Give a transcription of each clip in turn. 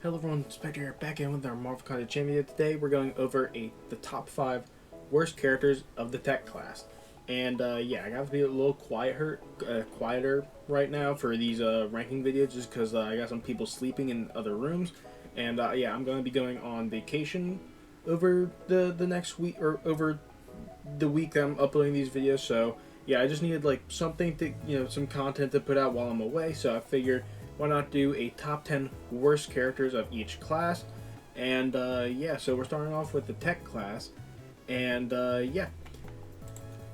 Hello everyone, Spectre here, back in with our Marvel Content Channel video. Today we're going over the top 5 worst characters of the tech class. And yeah, I got to be a little quieter right now for these ranking videos just because I got some people sleeping in other rooms. And yeah, I'm going to be going on vacation over the next week, or over the week that I'm uploading these videos. So yeah, I just needed like something to, some content to put out while I'm away. So I figured, why not do a top 10 worst characters of each class? And yeah, so we're starting off with the tech class. And yeah,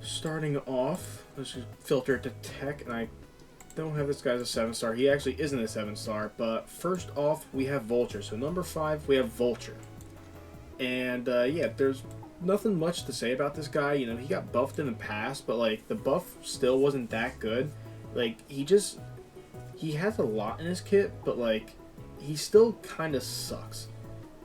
starting off, let's just filter it to tech. And I don't have this guy as a 7-star. He actually isn't a 7-star. But first off, we have Vulture. So number 5, we have Vulture. And yeah, there's nothing much to say about this guy. You know, he got buffed in the past, but like the buff still wasn't that good. Like he has a lot in his kit, but like he still kind of sucks.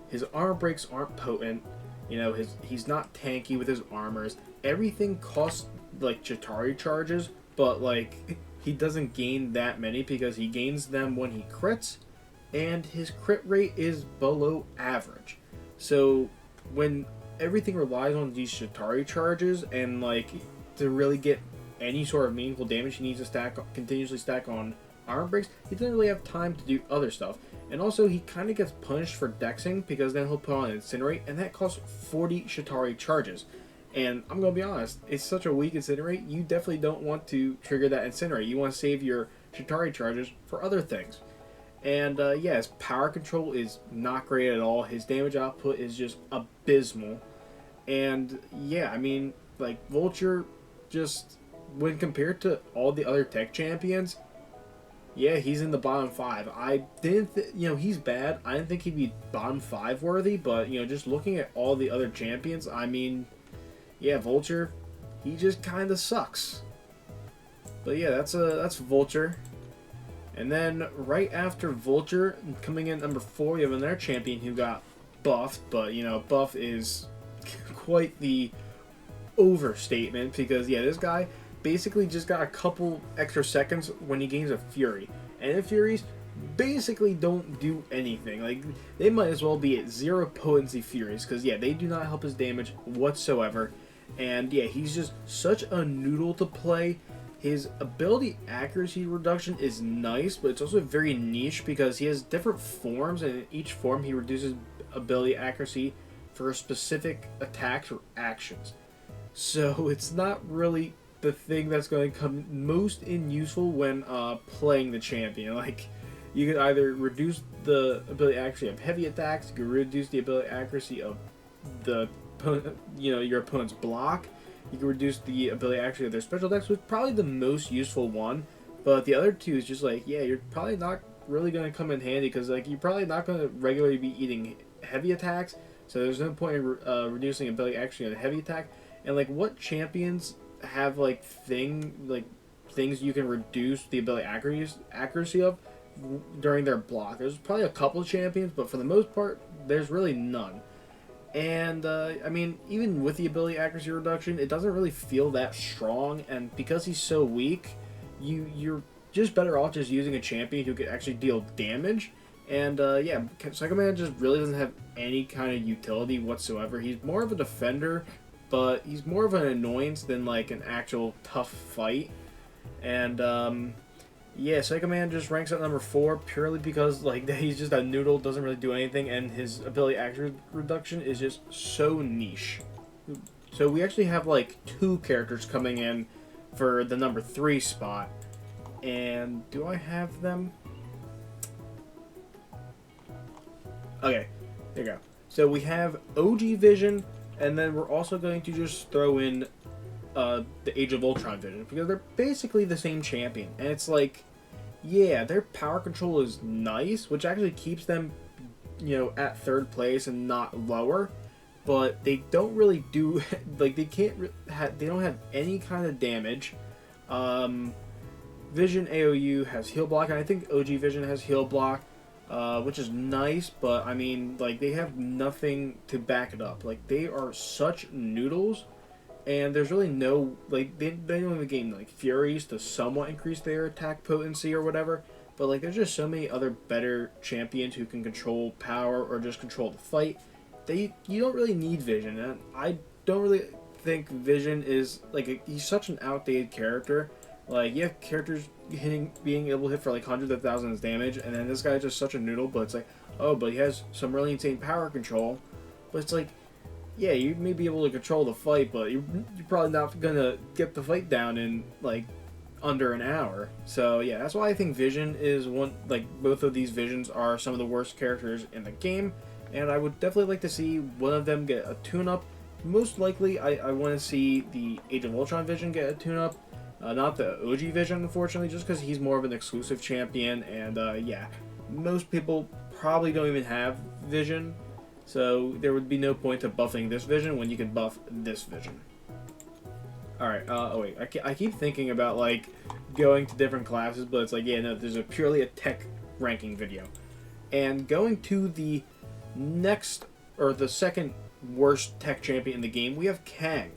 His armor breaks aren't potent. You know, he's not tanky with his armors. Everything costs like Chitauri charges, but like he doesn't gain that many because he gains them when he crits, and his crit rate is below average. So when everything relies on these Chitauri charges, and like to really get any sort of meaningful damage, he needs to continuously stack on armor breaks. He doesn't really have time to do other stuff. And also, he kind of gets punished for dexing because then he'll put on Incinerate, and that costs 40 Chitauri charges. And I'm going to be honest, it's such a weak Incinerate, you definitely don't want to trigger that Incinerate. You want to save your Chitauri charges for other things. And yeah, his power control is not great at all. His damage output is just abysmal. And yeah, I mean, like, Vulture, just when compared to all the other tech champions, yeah, he's in the bottom 5. I didn't, he's bad. I didn't think he'd be bottom 5 worthy, but, just looking at all the other champions, I mean, yeah, Vulture, he just kind of sucks. But yeah, that's Vulture. And then right after Vulture, coming in number 4, we have another champion who got buffed, but, buff is quite the overstatement because, yeah, this guy basically just got a couple extra seconds when he gains a Fury. And the Furies basically don't do anything. Like, they might as well be at 0 potency Furies, because, yeah, they do not help his damage whatsoever. And, yeah, he's just such a noodle to play. His ability accuracy reduction is nice, but it's also very niche because he has different forms, and in each form he reduces ability accuracy for specific attacks or actions. So it's not really the thing that's going to come most in useful when playing the champion. Like, you could either reduce the ability accuracy of heavy attacks, you could reduce the ability accuracy of the your opponent's block, you can reduce the ability accuracy of their special attacks, which is probably the most useful one. But the other two is just like, yeah, you're probably not really going to come in handy because like you're probably not going to regularly be eating heavy attacks, so there's no point in reducing ability accuracy on a heavy attack. And like, what champions have like things you can reduce the ability accuracy of during their block? There's probably a couple of champions, but for the most part, there's really none. And I mean, even with the ability accuracy reduction, it doesn't really feel that strong. And because he's so weak, you're just better off just using a champion who can actually deal damage. And yeah, Psycho Man just really doesn't have any kind of utility whatsoever. He's more of a defender, but he's more of an annoyance than like an actual tough fight. And yeah, Psycho Man just ranks at number 4 purely because like he's just a noodle, doesn't really do anything, and his ability accuracy reduction is just so niche. So we actually have like 2 characters coming in for the number 3 spot. And do I have them? Okay, there you go. So we have OG Vision, and then we're also going to just throw in the Age of Ultron Vision, because they're basically the same champion. And it's like, yeah, their power control is nice, which actually keeps them, at 3rd place and not lower. But they don't really do, like, they don't have any kind of damage. Vision AOU has heal block, and I think OG Vision has heal block, which is nice, but I mean, like, they have nothing to back it up. Like, they are such noodles. And there's really no, like, they don't even gain, like, Furies to somewhat increase their attack potency or whatever. but like there's just so many other better champions who can control power or just control the fight. You don't really need Vision, and I don't really think Vision is like he's such an outdated character. Like you have characters being able to hit for like hundreds of thousands damage, and then this guy's just such a noodle. But it's like, oh, but he has some really insane power control. But it's like, yeah, you may be able to control the fight, but you're probably not gonna get the fight down in like under an hour. So yeah, that's why I think Vision is one. Like both of these Visions are some of the worst characters in the game, and I would definitely like to see one of them get a tune-up. Most likely, I want to see the Age of Ultron Vision get a tune-up. Not the OG Vision, unfortunately, just because he's more of an exclusive champion, and yeah, most people probably don't even have Vision, so there would be no point to buffing this Vision when you can buff this Vision. Alright, oh wait, I keep thinking about, like, going to different classes, but it's like, yeah, no, there's purely a tech ranking video. And going to the next, or the second worst tech champion in the game, we have Kang.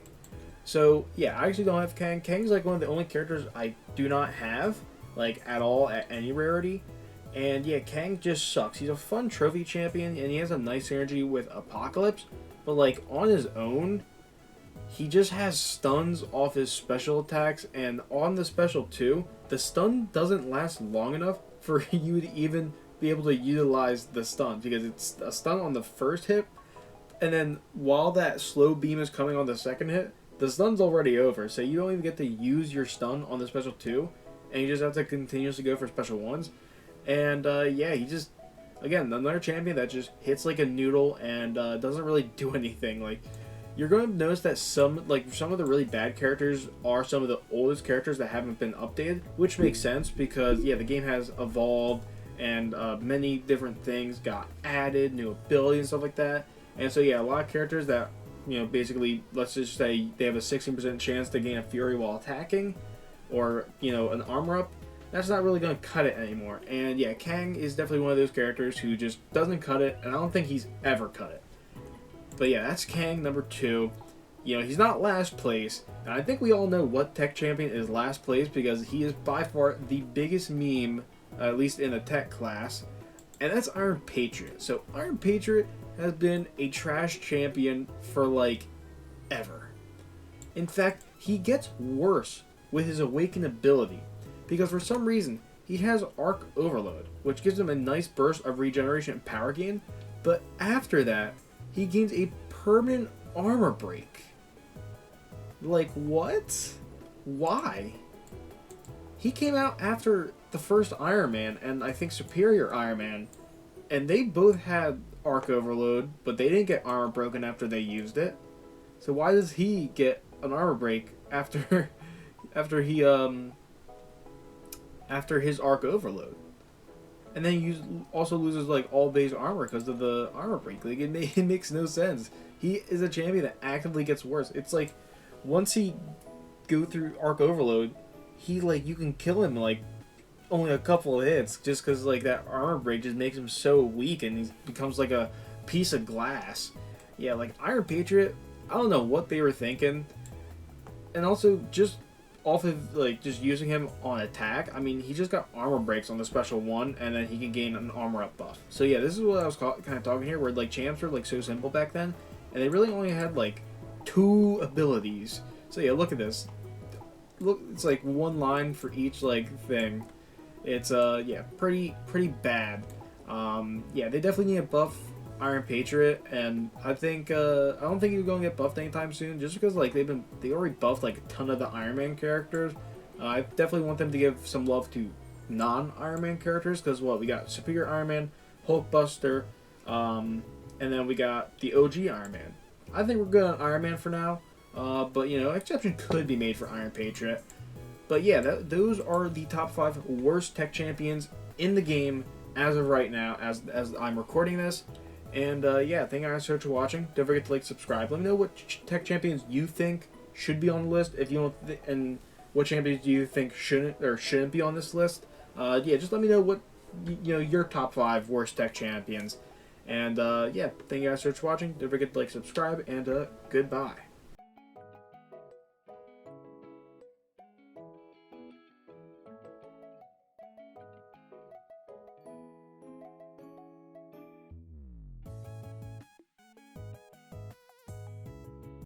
So, yeah, I actually don't have Kang. Kang's like one of the only characters I do not have, like, at all, at any rarity. And, yeah, Kang just sucks. He's a fun trophy champion, and he has a nice synergy with Apocalypse. But, like, on his own, he just has stuns off his special attacks. And on the special, too, the stun doesn't last long enough for you to even be able to utilize the stun. Because it's a stun on the first hit, and then while that slow beam is coming on the second hit, the stun's already over, so you don't even get to use your stun on the special 2, and you just have to continuously go for special 1s. And yeah, he just, again, another champion that just hits like a noodle and doesn't really do anything. Like, you're going to notice that some of the really bad characters are some of the oldest characters that haven't been updated, which makes sense because, yeah, the game has evolved and many different things got added, new abilities and stuff like that. And so, yeah, a lot of characters that, you know, basically, let's just say they have a 16% chance to gain a Fury while attacking, or, you know, an armor up, that's not really going to cut it anymore. And yeah, Kang is definitely one of those characters who just doesn't cut it, and I don't think he's ever cut it. But yeah, that's Kang number 2. You know, he's not last place, and I think we all know what tech champion is last place because he is by far the biggest meme, at least in the tech class, and that's Iron Patriot. So Iron Patriot has been a trash champion for like ever. In fact, he gets worse with his awakened ability because for some reason he has Arc Overload, which gives him a nice burst of regeneration and power gain, but after that he gains a permanent armor break. Like, what? Why? He came out after the first Iron Man and I think Superior Iron Man, and they both had Arc Overload, but they didn't get armor broken after they used it. So why does he get an armor break after after his Arc Overload? And then he also loses like all base armor because of the armor break. Like it makes no sense. He is a champion that actively gets worse. It's like once he go through Arc Overload, he like you can kill him like only a couple of hits just because like that armor break just makes him so weak and he becomes like a piece of glass. Yeah, like Iron Patriot, I don't know what they were thinking. And also just off of like just using him on attack, I mean he just got armor breaks on the special 1 and then he can gain an armor up buff. So yeah, this is what I was kind of talking here, where like champs were like so simple back then and they really only had like 2 abilities. So yeah, look at this. Look, it's like 1 line for each like thing. It's yeah, pretty bad. Yeah, they definitely need to buff Iron Patriot, and I think I don't think he's going to get buffed anytime soon, just because like they already buffed like a ton of the Iron Man characters. I definitely want them to give some love to non-Iron Man characters, because what we got: Superior Iron Man, Hulkbuster, and then we got the OG Iron Man. I think we're good on Iron Man for now, but you know, exception could be made for Iron Patriot. But yeah, those are the top 5 worst tech champions in the game as of right now, as I'm recording this. And yeah, thank you guys so much for watching. Don't forget to like, subscribe. Let me know what tech champions you think should be on the list, if you don't, and what champions do you think shouldn't be on this list. Yeah, just let me know what your top 5 worst tech champions. And yeah, thank you guys so much for watching. Don't forget to like, subscribe, and goodbye.